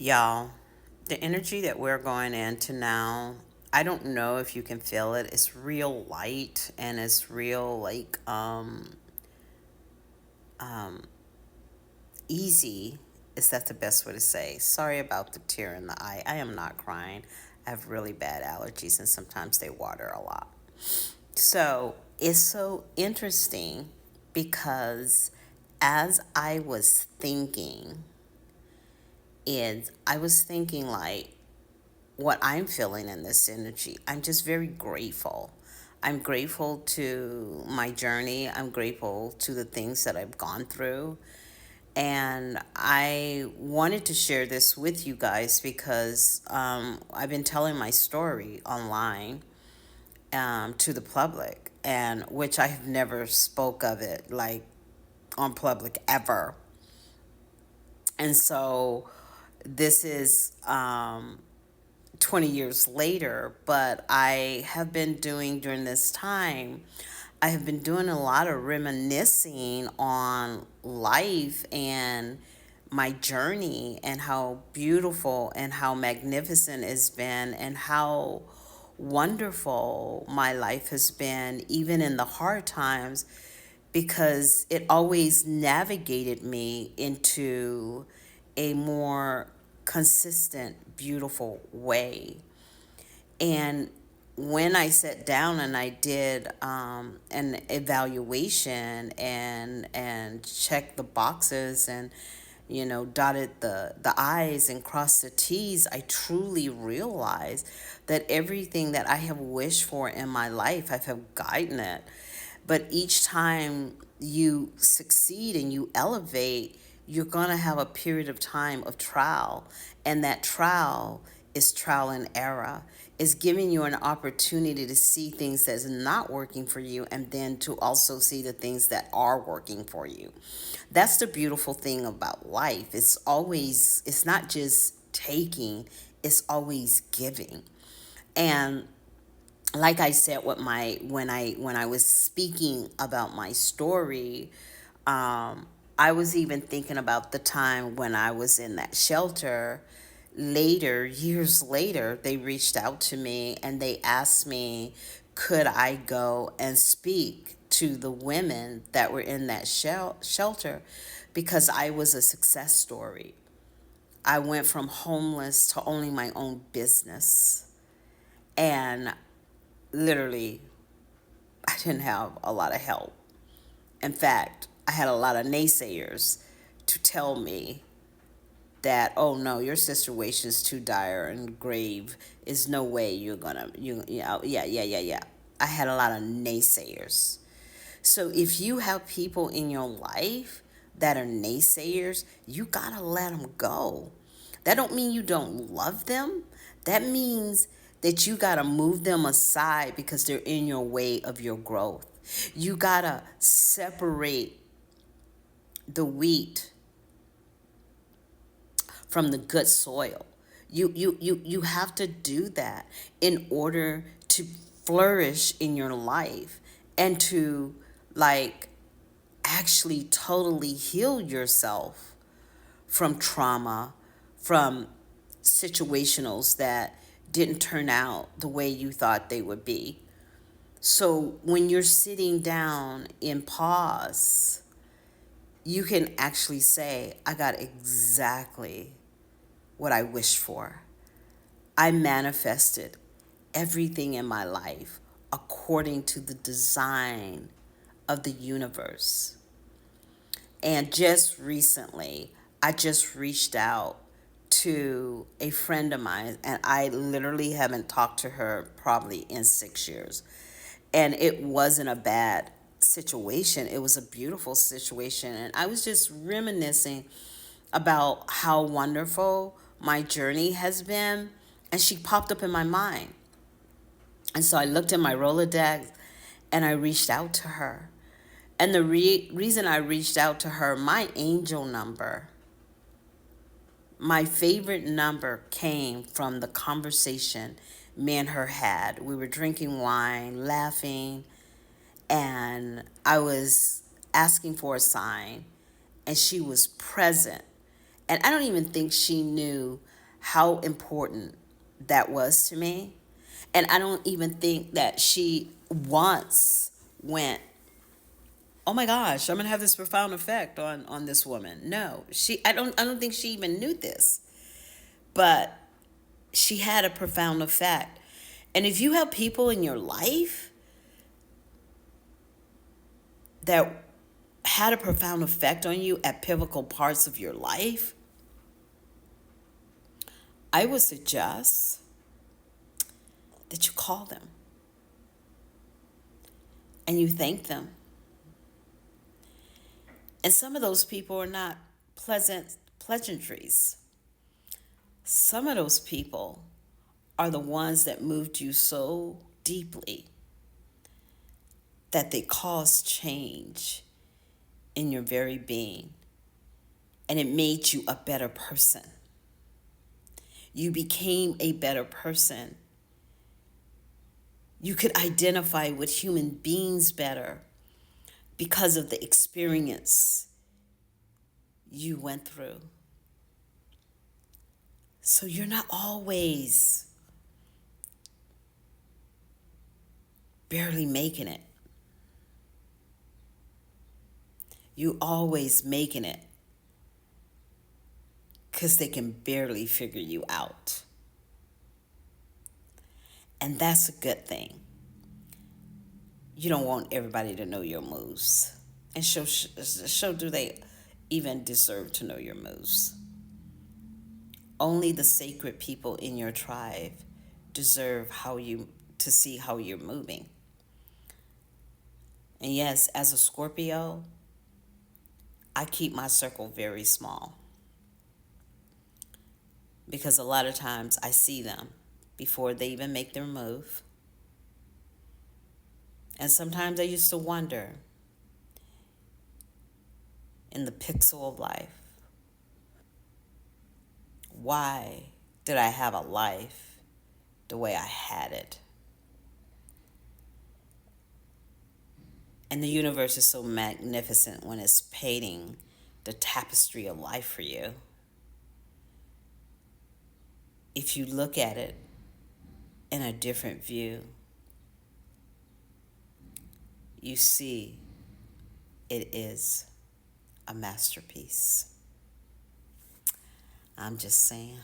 Y'all, the energy that we're going into now, I don't know if you can feel it. It's real light and it's real um easy. Is that the best way to say? Sorry about the tear in the eye. I am not crying. I have really bad allergies and sometimes they water a lot. So it's so interesting because as I was thinking like what I'm feeling in this energy. I'm just very grateful. I'm grateful to my journey. I'm grateful to the things that I've gone through. And I wanted to share this with you guys because I've been telling my story online to the public, and which I have never spoke of it like on public ever. And so this is 20 years later, but I have been doing during this time, I have been doing a lot of reminiscing on life and my journey and how beautiful and how magnificent it's been and how wonderful my life has been, even in the hard times, because it always navigated me into a more consistent, beautiful way. And when I sat down and I did an evaluation and checked the boxes and dotted the I's and crossed the T's, I truly realized that everything that I have wished for in my life, I have gotten it. But each time you succeed and you elevate, you're going to have a period of time of trial. And that trial is trial and error. It's giving you an opportunity to see things that's not working for you and then to also see the things that are working for you. That's the beautiful thing about life. It's not just taking, it's always giving. And like I said, with my when I was speaking about my story, I was even thinking about the time when I was in that shelter. Later, years later, they reached out to me and they asked me, could I go and speak to the women that were in that shelter, because I was a success story. I went from homeless to owning my own business, and literally I didn't have a lot of help. In fact, I had a lot of naysayers to tell me that, oh no, your situation's too dire and grave. Is no way you're gonna yeah. I had a lot of naysayers. So if you have people in your life that are naysayers, you gotta let them go. That don't mean you don't love them. That means that you gotta move them aside because they're in your way of your growth. You gotta separate the wheat from the good soil. You have to do that in order to flourish in your life and to like actually totally heal yourself from trauma, from situationals that didn't turn out the way you thought they would be. So when you're sitting down in pause, you can actually say, I got exactly what I wished for. I manifested everything in my life according to the design of the universe. And just recently, I just reached out to a friend of mine, and I literally haven't talked to her probably in 6 years. And it wasn't a bad situation, it was a beautiful situation. And I was just reminiscing about how wonderful my journey has been. And she popped up in my mind. And so I looked in my Rolodex and I reached out to her. And the reason I reached out to her, my angel number, my favorite number came from the conversation me and her had. We were drinking wine, laughing, and I was asking for a sign, and she was present. And I don't even think she knew how important that was to me. And I don't even think that she once went, oh my gosh, I'm gonna have this profound effect on this woman. No, I don't think she even knew this. But she had a profound effect. And if you have people in your life that had a profound effect on you at pivotal parts of your life, I would suggest that you call them and you thank them. And some of those people are not pleasantries. Some of those people are the ones that moved you so deeply that they caused change in your very being. And it made you a better person. You became a better person. You could identify with human beings better because of the experience you went through. So you're not always barely making it. You always making it because they can barely figure you out. And that's a good thing. You don't want everybody to know your moves. And show do they even deserve to know your moves. Only the sacred people in your tribe deserve to see how you're moving. And yes, as a Scorpio, I keep my circle very small because a lot of times I see them before they even make their move. And sometimes I used to wonder in the pixel of life, why did I have a life the way I had it? And the universe is so magnificent when it's painting the tapestry of life for you. If you look at it in a different view, you see it is a masterpiece. I'm just saying.